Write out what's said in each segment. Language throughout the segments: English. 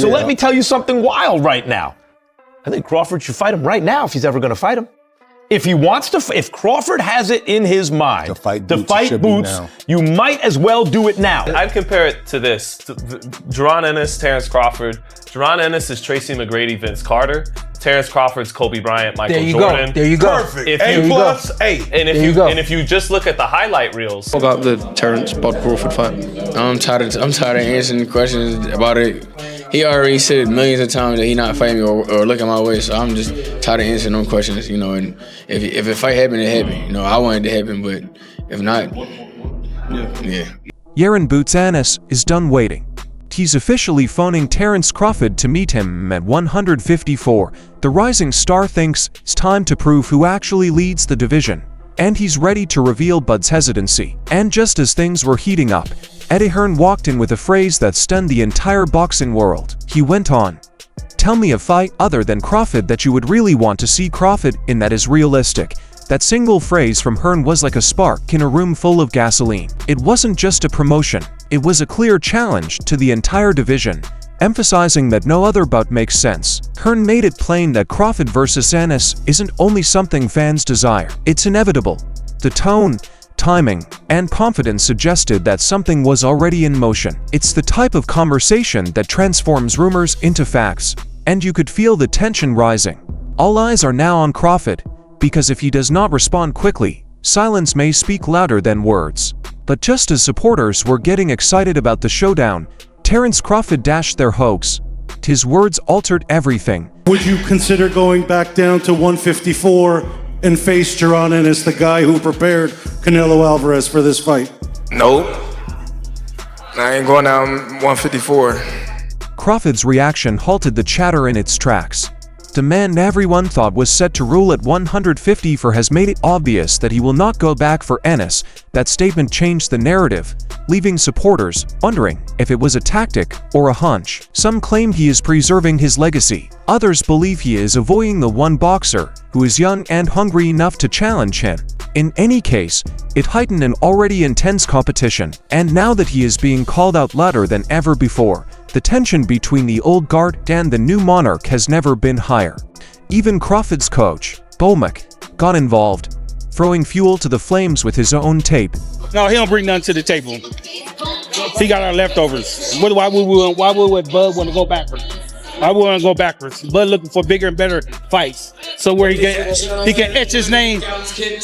So let me tell you something wild right now. I think Crawford should fight him right now if he's ever going to fight him. If he wants to, if Crawford has it in his mind to fight Boots, you might as well do it now. I'd compare it to this: Jaron Ennis, Terence Crawford. Jaron Ennis is Tracy McGrady, Vince Carter. Terence Crawford's Kobe Bryant, Michael Jordan. There you go. Perfect. A+, And if you just look at the highlight reels. About the Terence Crawford fight, I'm tired of answering questions about it. He already said millions of times that he not fighting me or looking my way, so I'm just tired of answering those questions, you know. And if a fight happened, it happened. You know, I wanted it to happen, but if not, yeah. Jaron Boots Ennis is done waiting. He's officially phoning Terence Crawford to meet him at 154. The rising star thinks it's time to prove who actually leads the division, and he's ready to reveal Bud's hesitancy. And just as things were heating up, Hearn walked in with a phrase that stunned the entire boxing world. He went on, "Tell me a fight other than Crawford that you would really want to see Crawford in that is realistic." That single phrase from Hearn was like a spark in a room full of gasoline. It wasn't just a promotion, it was a clear challenge to the entire division, emphasizing that no other bout makes sense. Hearn made it plain that Crawford versus Ennis isn't only something fans desire, it's inevitable. The tone, timing, and confidence suggested that something was already in motion. It's the type of conversation that transforms rumors into facts, and you could feel the tension rising. All eyes are now on Crawford, because if he does not respond quickly, silence may speak louder than words. But just as supporters were getting excited about the showdown, Terence Crawford dashed their hopes. His words altered everything. Would you consider going back down to 154 and face Jaron Ennis, the guy who prepared Canelo Alvarez for this fight? Nope. I ain't going down 154. Crawford's reaction halted the chatter in its tracks. The man everyone thought was set to rule at 154 has made it obvious that he will not go back for Ennis. That statement changed the narrative, leaving supporters wondering if it was a tactic or a hunch. Some claim he is preserving his legacy. Others believe he is avoiding the one boxer who is young and hungry enough to challenge him. In any case, it heightened an already intense competition, and now that he is being called out louder than ever before, the tension between the old guard and the new monarch has never been higher. Even Crawford's coach, Bomack, got involved, throwing fuel to the flames with his own tape. No, he don't bring nothing to the table. He got our leftovers. Why would Bud want to go backwards? I wouldn't go backwards. Bud looking for bigger and better fights, so where he can etch his name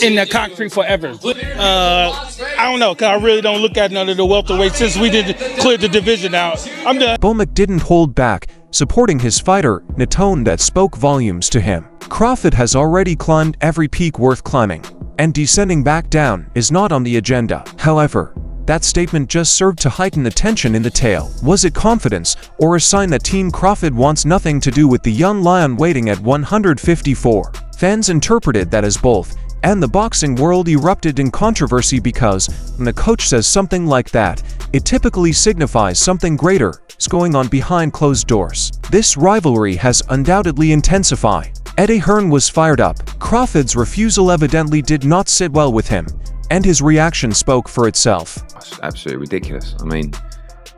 in the concrete forever. I don't know, cause I really don't look at none of the welterweights since we did clear the division out. I'm done. Bomack didn't hold back, supporting his fighter in a tone that spoke volumes to him. Crawford has already climbed every peak worth climbing, and descending back down is not on the agenda. However, that statement just served to heighten the tension in the tale. Was it confidence, or a sign that Team Crawford wants nothing to do with the young lion waiting at 154? Fans interpreted that as both, and the boxing world erupted in controversy because, when a coach says something like that, it typically signifies something greater is going on behind closed doors. This rivalry has undoubtedly intensified. Hearn was fired up. Crawford's refusal evidently did not sit well with him, and his reaction spoke for itself. That's absolutely ridiculous. I mean,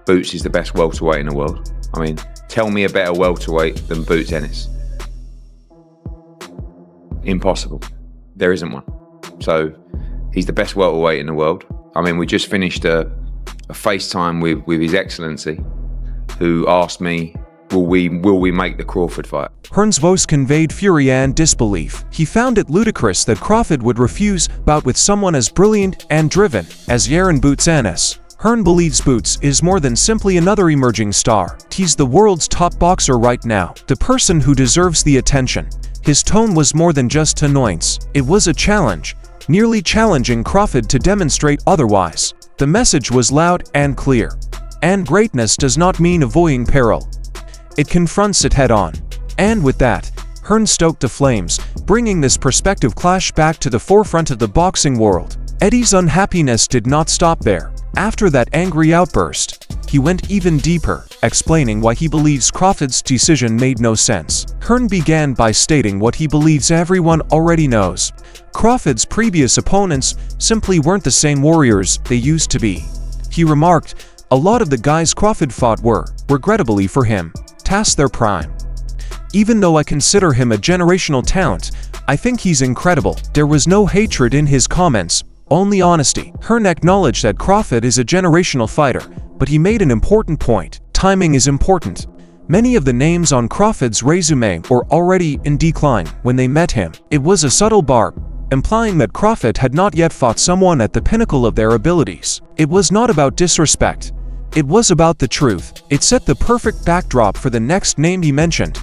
Boots is the best welterweight in the world. I mean, tell me a better welterweight than Boots Ennis. Impossible. There isn't one. So, he's the best welterweight in the world. I mean, we just finished a FaceTime with His Excellency, who asked me, will we make the Crawford fight? Hearn's voice conveyed fury and disbelief. He found it ludicrous that Crawford would refuse bout with someone as brilliant and driven as Jaron Boots Ennis. Hearn believes Boots is more than simply another emerging star. He's the world's top boxer right now, the person who deserves the attention. His tone was more than just annoyance. It was a challenge, nearly challenging Crawford to demonstrate otherwise. The message was loud and clear. And greatness does not mean avoiding peril. It confronts it head-on. And with that, Hearn stoked the flames, bringing this perspective clash back to the forefront of the boxing world. Eddie's unhappiness did not stop there. After that angry outburst, he went even deeper, explaining why he believes Crawford's decision made no sense. Hearn began by stating what he believes everyone already knows. Crawford's previous opponents simply weren't the same warriors they used to be. He remarked, a lot of the guys Crawford fought were, regrettably for him, past their prime. Even though I consider him a generational talent, I think he's incredible. There was no hatred in his comments, only honesty. Hearn acknowledged that Crawford is a generational fighter, but he made an important point. Timing is important. Many of the names on Crawford's resume were already in decline when they met him. It was a subtle barb, implying that Crawford had not yet fought someone at the pinnacle of their abilities. It was not about disrespect. It was about the truth. It set the perfect backdrop for the next name he mentioned,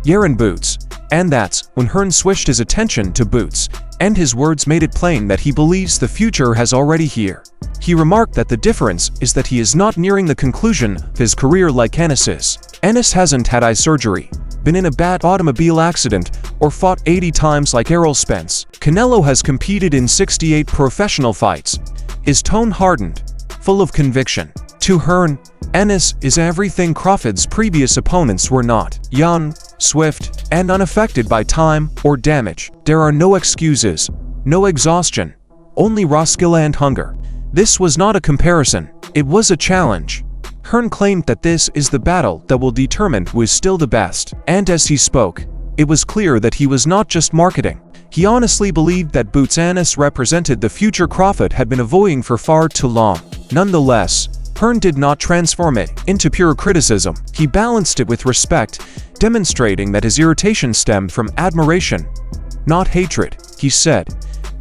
Jaron Boots. And that's when Hearn switched his attention to Boots, and his words made it plain that he believes the future has already here. He remarked that the difference is that he is not nearing the conclusion of his career like Ennis is. Ennis hasn't had eye surgery, been in a bad automobile accident, or fought 80 times like Errol Spence. Canelo has competed in 68 professional fights. His tone hardened, full of conviction. To Hearn, Ennis is everything Crawford's previous opponents were not: young, swift, and unaffected by time or damage. There are no excuses, no exhaustion, only raw skill and hunger. This was not a comparison, it was a challenge. Hearn claimed that this is the battle that will determine who is still the best. And as he spoke, it was clear that he was not just marketing. He honestly believed that Boots Ennis represented the future Crawford had been avoiding for far too long. Nonetheless, Hearn did not transform it into pure criticism. He balanced it with respect, demonstrating that his irritation stemmed from admiration, not hatred. He said,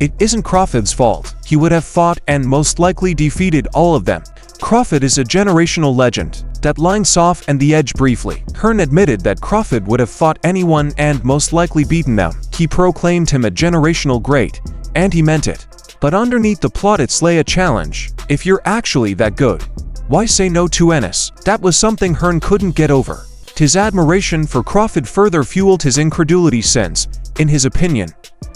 "It isn't Crawford's fault. He would have fought and most likely defeated all of them. Crawford is a generational legend." That line softened the edge briefly. Hearn admitted that Crawford would have fought anyone and most likely beaten them. He proclaimed him a generational great, and he meant it. But underneath the plaudits lay a challenge. If you're actually that good, why say no to Ennis? That was something Hearn couldn't get over. His admiration for Crawford further fueled his incredulity since, in his opinion,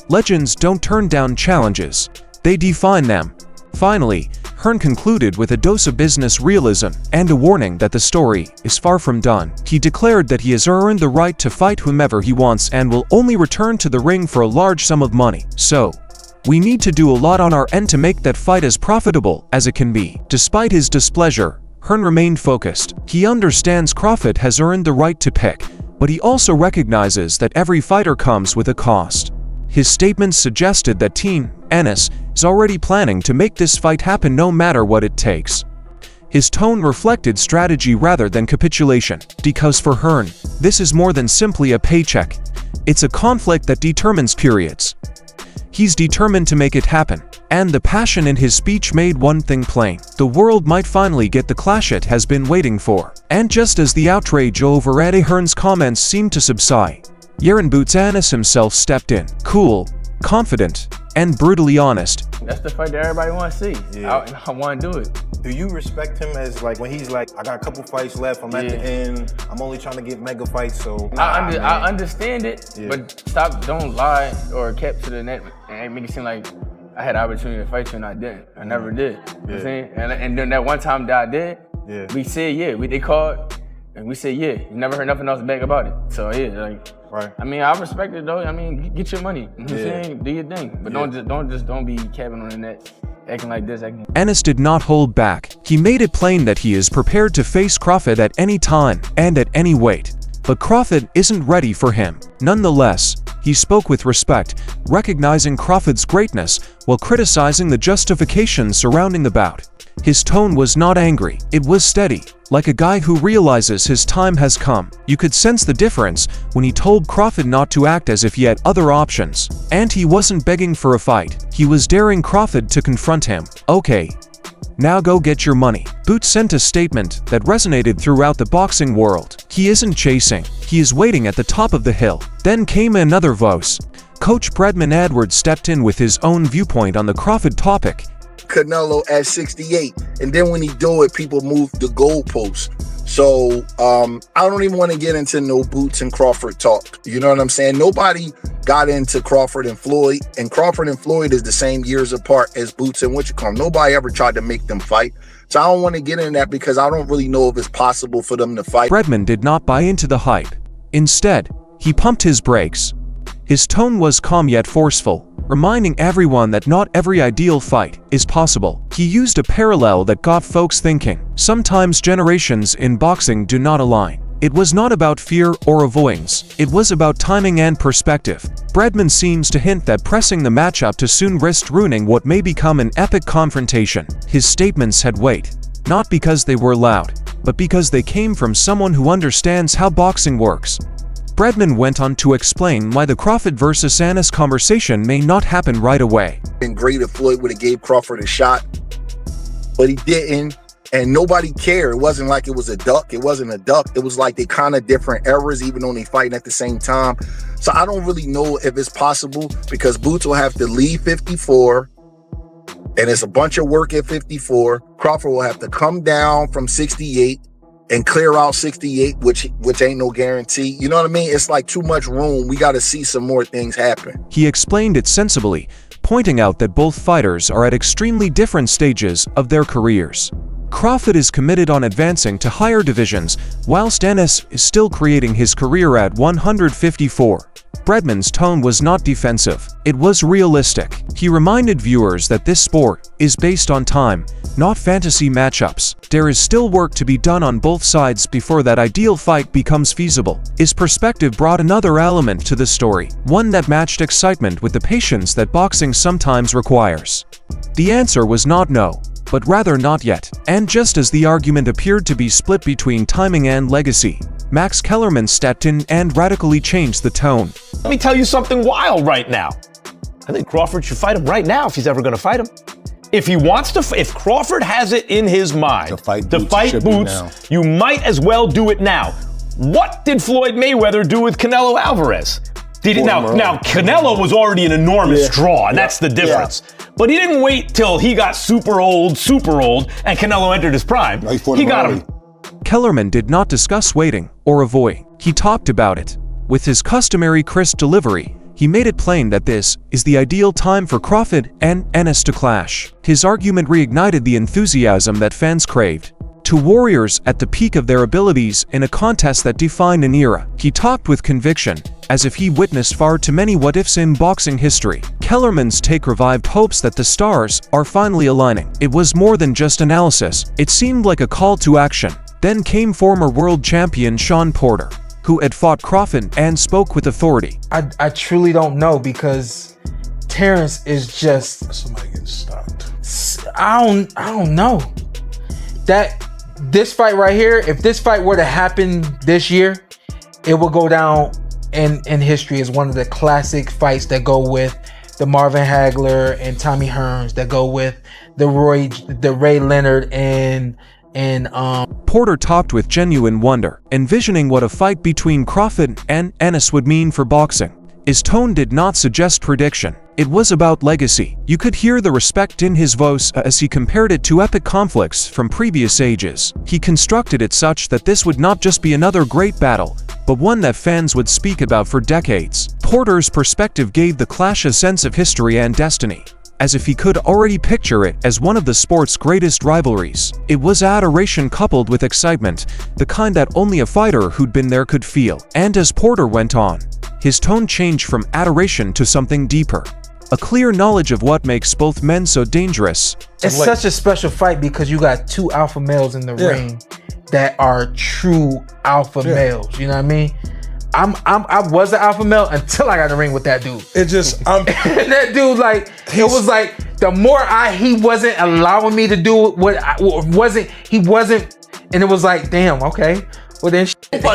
legends don't turn down challenges, they define them. Finally, Hearn concluded with a dose of business realism and a warning that the story is far from done. He declared that he has earned the right to fight whomever he wants and will only return to the ring for a large sum of money. So, we need to do a lot on our end to make that fight as profitable as it can be. Despite his displeasure, Hearn remained focused. He understands Crawford has earned the right to pick, but he also recognizes that every fighter comes with a cost. His statements suggested that Team Ennis is already planning to make this fight happen no matter what it takes. His tone reflected strategy rather than capitulation, because for Hearn, this is more than simply a paycheck. It's a conflict that determines periods. He's determined to make it happen, and the passion in his speech made one thing plain. The world might finally get the clash it has been waiting for. And just as the outrage over Eddie Hearn's comments seemed to subside, Jaron Boots Ennis himself stepped in, cool, confident, and brutally honest. That's the fight that everybody wants to see. Yeah. I want to do it. Do you respect him as like when he's like, I got a couple fights left, I'm at the end, I'm only trying to get mega fights, so I understand it, but don't lie or kept to the net and make it seem like I had the opportunity to fight you and I didn't. I never did. You know what I'm saying? And then that one time that I did, we said they called and we said you never heard nothing else back about it. So right. I mean, I respect it though. I mean, get your money. You know what I'm saying? Do your thing. But don't be capping on the net, acting like this. Ennis did not hold back. He made it plain that he is prepared to face Crawford at any time and at any weight. But Crawford isn't ready for him. Nonetheless, he spoke with respect, recognizing Crawford's greatness while criticizing the justifications surrounding the bout. His tone was not angry, it was steady, like a guy who realizes his time has come. You could sense the difference when he told Crawford not to act as if he had other options. And he wasn't begging for a fight, he was daring Crawford to confront him. Okay, now go get your money. Boots sent a statement that resonated throughout the boxing world. He isn't chasing, he is waiting at the top of the hill. Then came another voice. Coach Bredman Edwards stepped in with his own viewpoint on the Crawford topic. Canelo at 68, and then when he do it, people move the goalpost. So I don't even want to get into no Boots and Crawford talk. You know what I'm saying? Nobody got into Crawford and Floyd, and Crawford and Floyd is the same years apart as Boots and Wichicombe. Nobody ever tried to make them fight. So I don't want to get in that because I don't really know if it's possible for them to fight. Bredman did not buy into the hype. Instead, he pumped his brakes. His tone was calm yet forceful, reminding everyone that not every ideal fight is possible. He used a parallel that got folks thinking. Sometimes generations in boxing do not align. It was not about fear or avoidance, it was about timing and perspective. Bredman seems to hint that pressing the matchup too soon risked ruining what may become an epic confrontation. His statements had weight, not because they were loud, but because they came from someone who understands how boxing works. Bredman went on to explain why the Crawford versus Ennis conversation may not happen right away. Been great if Floyd would have gave Crawford a shot, but he didn't, and nobody cared. It wasn't like it was a duck. It wasn't a duck. It was like they kind of different eras, even though they fighting at the same time. So I don't really know if it's possible because Boots will have to leave 54, and it's a bunch of work at 54. Crawford will have to come down from 68 and clear out 68, which ain't no guarantee. You know what I mean? It's like too much room. We got to see some more things happen. He explained it sensibly, pointing out that both fighters are at extremely different stages of their careers. Crawford is committed on advancing to higher divisions, whilst Ennis is still creating his career at 154. Bredman's tone was not defensive, it was realistic. He reminded viewers that this sport is based on time, not fantasy matchups. There is still work to be done on both sides before that ideal fight becomes feasible. His perspective brought another element to the story, one that matched excitement with the patience that boxing sometimes requires. The answer was not no, but rather not yet. And just as the argument appeared to be split between timing and legacy, Max Kellerman stepped in and radically changed the tone. Let me tell you something wild right now. I think Crawford should fight him right now if he's ever going to fight him. If he wants to, if Crawford has it in his mind to fight Boots, you might as well do it now. What did Floyd Mayweather do with Canelo Alvarez? Now Canelo was already an enormous draw, and that's the difference. But he didn't wait till he got super old, and Canelo entered his prime. He got him. Kellerman did not discuss waiting or avoid. He talked about it. With his customary crisp delivery, he made it plain that this is the ideal time for Crawford and Ennis to clash. His argument reignited the enthusiasm that fans craved. Two warriors at the peak of their abilities in a contest that defined an era. He talked with conviction, as if he witnessed far too many what-ifs in boxing history. Kellerman's take revived hopes that the stars are finally aligning. It was more than just analysis. It seemed like a call to action. Then came former world champion Shawn Porter, who had fought Crawford and spoke with authority. I truly don't know because Terence is just somebody getting stopped. I don't know. This fight right here, if this fight were to happen this year, it will go down in history as one of the classic fights that go with the Marvin Hagler and Tommy Hearns, that go with the Ray Leonard and Porter talked with genuine wonder, envisioning what a fight between Crawford and Ennis would mean for boxing. His tone did not suggest prediction. It was about legacy. You could hear the respect in his voice as he compared it to epic conflicts from previous ages. He constructed it such that this would not just be another great battle, but one that fans would speak about for decades. Porter's perspective gave the clash a sense of history and destiny, as if he could already picture it as one of the sport's greatest rivalries. It was adoration coupled with excitement, the kind that only a fighter who'd been there could feel. And as Porter went on, his tone changed from adoration to something deeper. A clear knowledge of what makes both men so dangerous. It's such a special fight because you got two alpha males in the ring that are true alpha males. You know what I mean? I was an alpha male until I got in the ring with that dude. It just that dude, like, it was like the more he wasn't allowing me to do what he wasn't, and it was like, damn, okay, well then,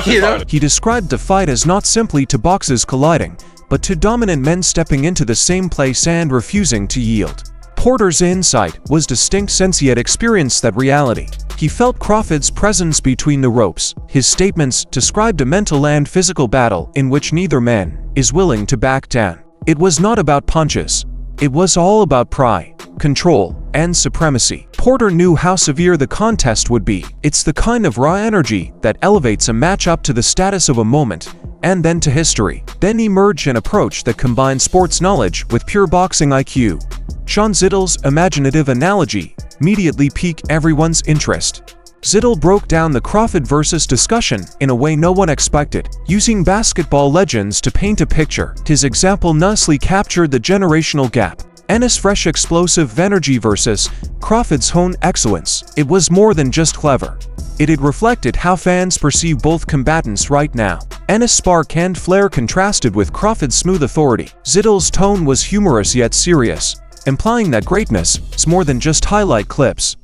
you know. He described the fight as not simply two boxes colliding, but two dominant men stepping into the same place and refusing to yield. Porter's insight was distinct since he had experienced that reality. He felt Crawford's presence between the ropes. His statements described a mental and physical battle in which neither man is willing to back down. It was not about punches. It was all about pride, control, and supremacy. Porter knew how severe the contest would be. It's the kind of raw energy that elevates a match up to the status of a moment, and then to history. Then emerged an approach that combined sports knowledge with pure boxing IQ. Sean Zittle's imaginative analogy immediately piqued everyone's interest. Zittle broke down the Crawford versus discussion in a way no one expected, using basketball legends to paint a picture. His example nicely captured the generational gap. Ennis' fresh explosive energy versus Crawford's honed excellence. It was more than just clever. It had reflected how fans perceive both combatants right now. Ennis' spark and flair contrasted with Crawford's smooth authority. Zittle's tone was humorous yet serious, implying that greatness is more than just highlight clips.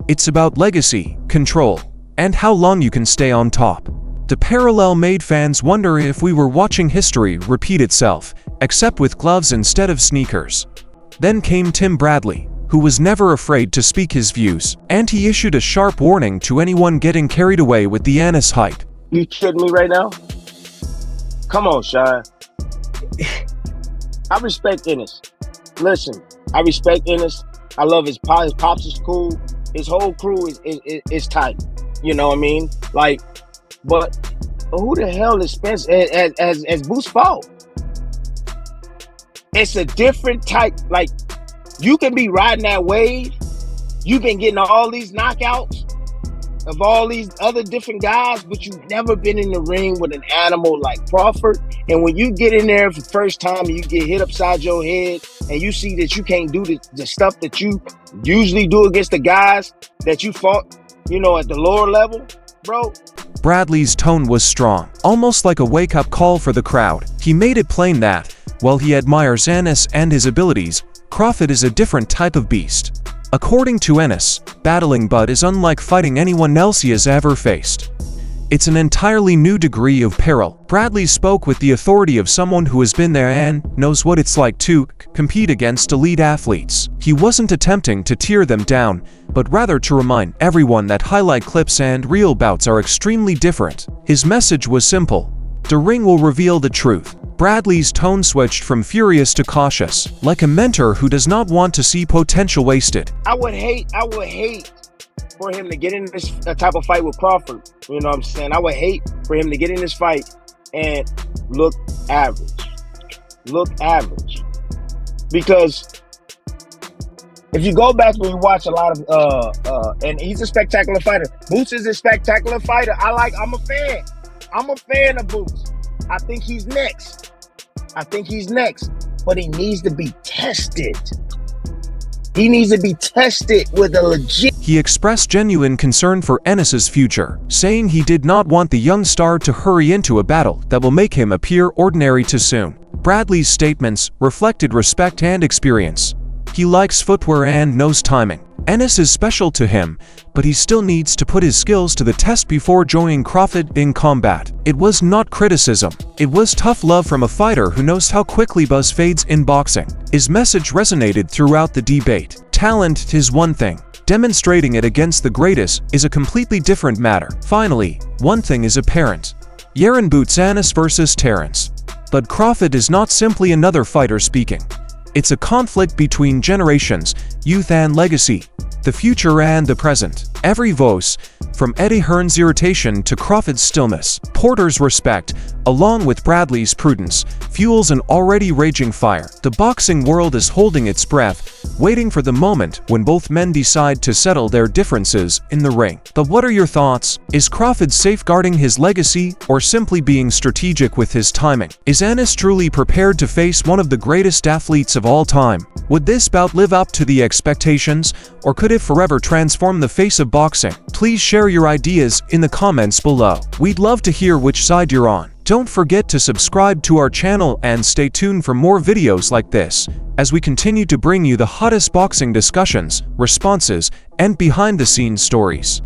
It's about legacy, control, and how long you can stay on top. The parallel made fans wonder if we were watching history repeat itself, except with gloves instead of sneakers. Then came Tim Bradley, who was never afraid to speak his views, and he issued a sharp warning to anyone getting carried away with the Ennis hype. You kidding me right now? Come on, Sean. I respect Ennis. Listen, I respect Ennis. I love his pops is cool. His whole crew is tight. You know what I mean? Like, but who the hell is Spence as Boots fault? It's a different type. Like, you can be riding that wave. You've been getting all these knockouts of all these other different guys, but you've never been in the ring with an animal like Crawford. And when you get in there for the first time and you get hit upside your head and you see that you can't do the stuff that you usually do against the guys that you fought, you know, at the lower level, bro. Bradley's tone was strong, almost like a wake-up call for the crowd. He made it plain that, while he admires Ennis and his abilities, Crawford is a different type of beast. According to Ennis, battling Bud is unlike fighting anyone else he has ever faced. It's an entirely new degree of peril. Bradley spoke with the authority of someone who has been there and knows what it's like to compete against elite athletes. He wasn't attempting to tear them down, but rather to remind everyone that highlight clips and real bouts are extremely different. His message was simple: the ring will reveal the truth. Bradley's tone switched from furious to cautious, like a mentor who does not want to see potential wasted. I would hate for him to get in this type of fight with Crawford. You know what I'm saying? I would hate for him to get in this fight and look average. Look average. Because if you go back and you watch a lot of, and he's a spectacular fighter. Boots is a spectacular fighter. I'm a fan. I'm a fan of Boots. I think he's next. But he needs to be tested. He needs to be tested with a legit. He expressed genuine concern for Ennis's future, saying he did not want the young star to hurry into a battle that will make him appear ordinary too soon. Bradley's statements reflected respect and experience. He likes footwear and knows timing. Ennis is special to him, but he still needs to put his skills to the test before joining Crawford in combat. It was not criticism. It was tough love from a fighter who knows how quickly buzz fades in boxing. His message resonated throughout the debate. Talent is one thing. Demonstrating it against the greatest is a completely different matter. Finally, one thing is apparent. Jaron Ennis versus Terence. But Crawford is not simply another fighter speaking. It's a conflict between generations, youth and legacy, the future and the present. Every voice, from Eddie Hearn's irritation to Crawford's stillness, Porter's respect, along with Bradley's prudence, fuels an already raging fire. The boxing world is holding its breath, waiting for the moment when both men decide to settle their differences in the ring. But what are your thoughts? Is Crawford safeguarding his legacy or simply being strategic with his timing? Is Ennis truly prepared to face one of the greatest athletes of all time? Would this bout live up to the expectations, or could it forever transform the face of boxing? Please share your ideas in the comments below. We'd love to hear which side you're on. Don't forget to subscribe to our channel and stay tuned for more videos like this, as we continue to bring you the hottest boxing discussions, responses, and behind-the-scenes stories.